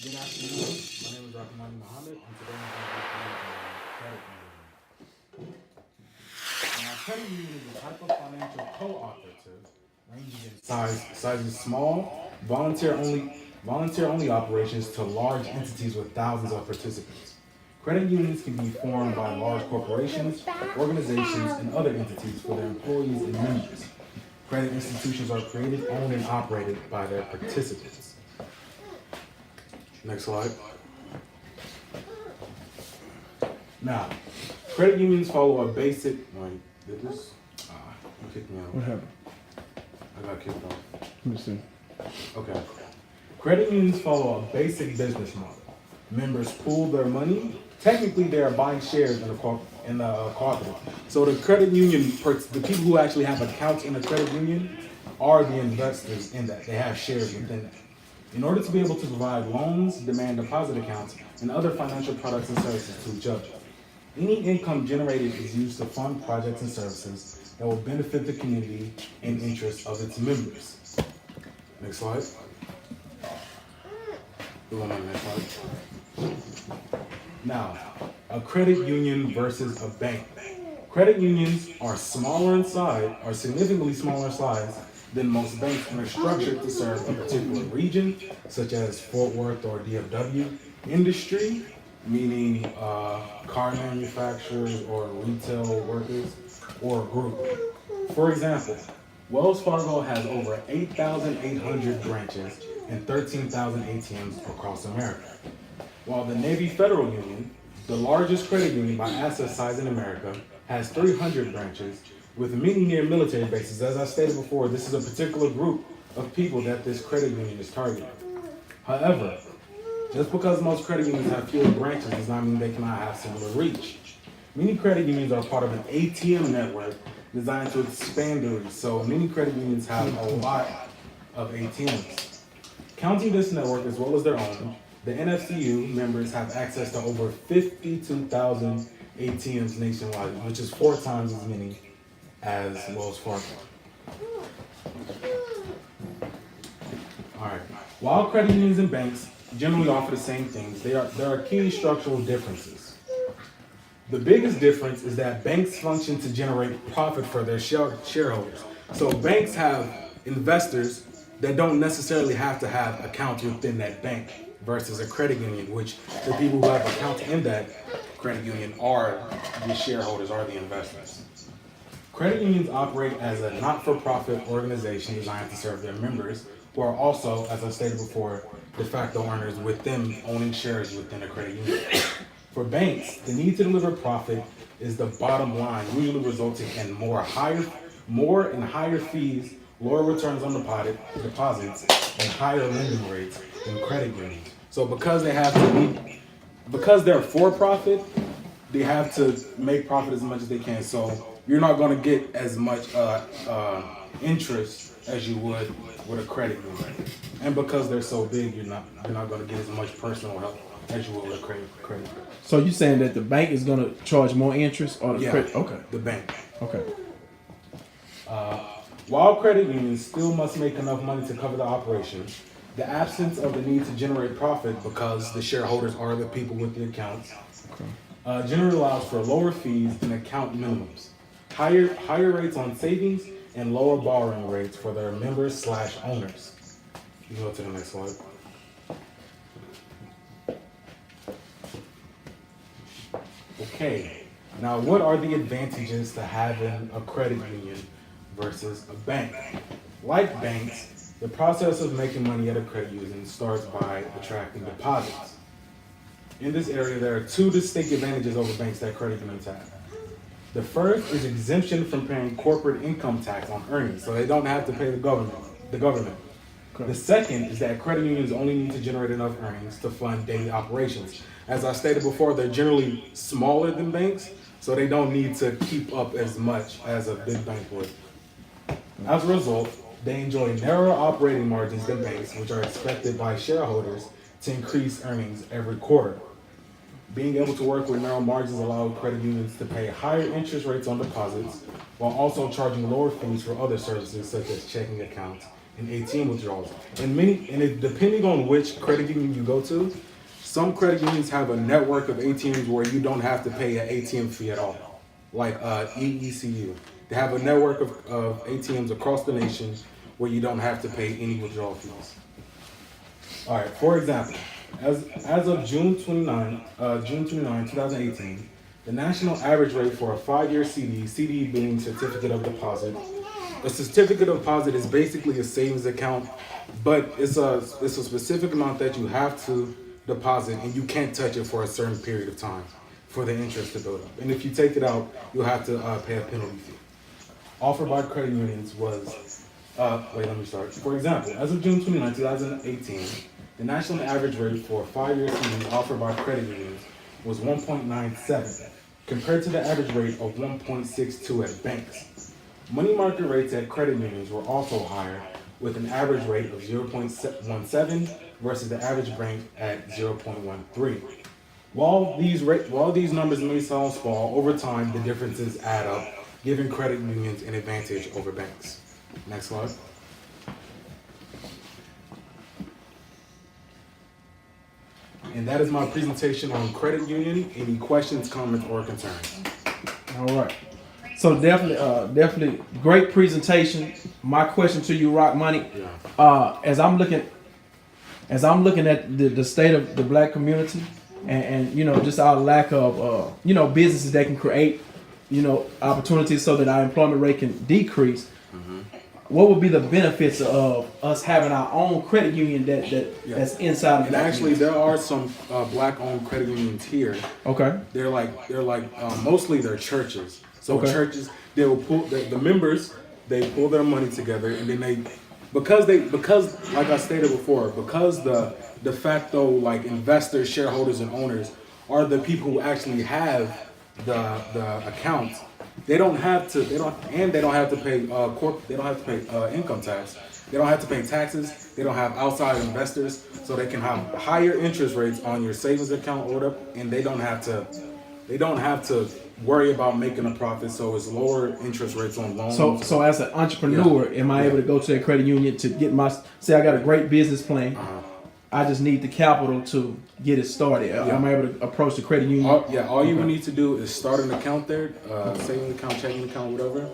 Good afternoon. My name is Rahmani Mohammed, and today I'm going to be credit union. Now, credit union is a type of financial cooperative ranging in sizes small, volunteer only operations to large entities with thousands of participants. Credit unions can be formed by large corporations, organizations, and other entities for their employees and members. Credit institutions are created, owned, and operated by their participants. Next slide. Now, credit unions follow a basic. Wait, did this? You kicked me out. What happened? I got kicked off. Let me see. Okay. Credit unions follow a basic business model. Members pool their money. Technically, they are buying shares in the cooperative. So the credit union, the people who actually have accounts in the credit union, are the investors in that. They have shares within that. In order to be able to provide loans, demand deposit accounts, and other financial products and services to each other. Any income generated is used to fund projects and services that will benefit the community and interests of its members. Next slide. Go on to the next slide. Now, a credit union versus a bank. Credit unions are smaller in size, are significantly smaller in size than most banks, and are structured to serve a particular region, such as Fort Worth or DFW, industry, meaning car manufacturers or retail workers, or a group. For example, Wells Fargo has over 8,800 branches and 13,000 ATMs across America, while the Navy Federal Union, the largest credit union by asset size in America, has 300 branches with many near military bases. As I stated before, this is a particular group of people that this credit union is targeting. However, just because most credit unions have fewer branches does not mean they cannot have similar reach. Many credit unions are part of an ATM network designed to expand the reach, so many credit unions have a lot of ATMs. Counting this network as well as their own, the NFCU members have access to over 52,000 ATMs nationwide, which is 4 times as many as Wells Fargo. All right. While credit unions and banks generally offer the same things, there are key structural differences. The biggest difference is that banks function to generate profit for their shareholders. So banks have investors that don't necessarily have to have accounts within that bank versus a credit union, which the people who have accounts in that credit union are the shareholders, are the investors. Credit unions operate as a not-for-profit organization designed to serve their members, who are also, as I stated before, de facto owners with them owning shares within a credit union. For banks, the need to deliver profit is the bottom line, usually resulting in more and higher fees, lower returns on deposits, and higher lending rates than credit unions. So because they're for profit, they have to make profit as much as they can. So you're not going to get as much interest as you would with a credit union. And because they're so big, you're not going to get as much personal help as you would with a credit. So you saying that the bank is going to charge more interest or the credit? Okay. The bank. Okay. While credit unions still must make enough money to cover the operation, the absence of the need to generate profit because the shareholders are the people with the accounts generally allows for lower fees and account minimums, higher rates on savings, and lower borrowing rates for their members/owners. You go to the next slide. Okay, now what are the advantages to having a credit union versus a bank? Like banks, the process of making money at a credit union starts by attracting deposits. In this area, there are 2 distinct advantages over banks that credit unions have. The first is exemption from paying corporate income tax on earnings, so they don't have to pay the government. Okay. The second is that credit unions only need to generate enough earnings to fund daily operations. As I stated before, they're generally smaller than banks, so they don't need to keep up as much as a big bank would. As a result, they enjoy narrower operating margins than banks, which are expected by shareholders to increase earnings every quarter. Being able to work with narrow margins allows credit unions to pay higher interest rates on deposits while also charging lower fees for other services such as checking accounts and ATM withdrawals. Depending on which credit union you go to, some credit unions have a network of ATMs where you don't have to pay an ATM fee at all, like EECU. They have a network of ATMs across the nation where you don't have to pay any withdrawal fees. All right, for example, as of June 29, 2018, the national average rate for a 5-year CD being certificate of deposit. A certificate of deposit is basically a savings account, but it's a specific amount that you have to deposit, and you can't touch it for a certain period of time for the interest to build up. And if you take it out, you'll have to pay a penalty fee. Offered by credit unions was, let me start. For example, as of June 29, 2018, the national average rate for 5-year CDs offered by credit unions was 1.97, compared to the average rate of 1.62 at banks. Money market rates at credit unions were also higher, with an average rate of 0.17 versus the average bank at 0.13. While these numbers may sound small, over time the differences add up, giving credit unions an advantage over banks. Next slide. And that is my presentation on credit union. Any questions, comments, or concerns? All right. So definitely great presentation. My question to you, Rahmani, as I'm looking at the state of the black community and just our lack of businesses that can create opportunities so that our employment rate can decrease. What would be the benefits of us having our own credit union that's inside of And actually, there are some black-owned credit unions here. Okay. They're like mostly they're churches. So churches, they will pull the members. They pull their money together, and then because like I stated before, because the de facto like investors, shareholders, and owners are the people who actually have the accounts. They don't have to pay income tax. They don't have to pay taxes. They don't have outside investors, so they can have higher interest rates on your savings account or whatever, and they don't have to worry about making a profit. So it's lower interest rates on loans. So as an entrepreneur, am I able to go to a credit union to get say I got a great business plan? I just need the capital to get it started. I'm able to approach the credit union. All you would need to do is start an account there, savings account, checking account, whatever,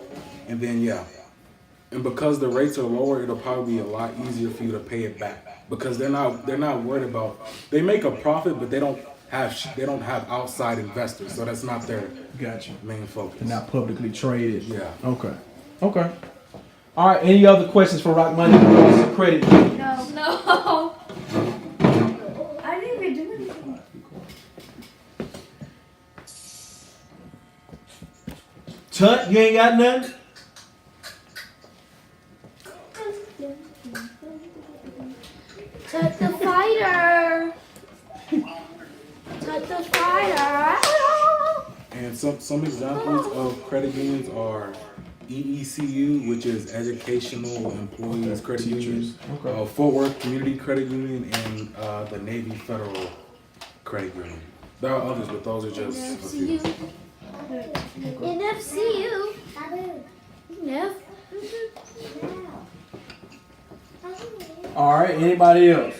and then and because the rates are lower, it'll probably be a lot easier for you to pay it back because they're not worried about. They make a profit, but they don't have outside investors, so that's not their main focus. They're not publicly traded. Yeah. Okay. All right. Any other questions for Rahmani? Credit union? No. I didn't even do anything. Tut, you ain't got nothing? Tut the fighter. Tut the fighter. And some examples of credit unions are EECU, which is Educational Employees Credit Union, Fort Worth Community Credit Union, and the Navy Federal Credit Union. There are others, but those are just a few. NFCU. All right. Anybody else?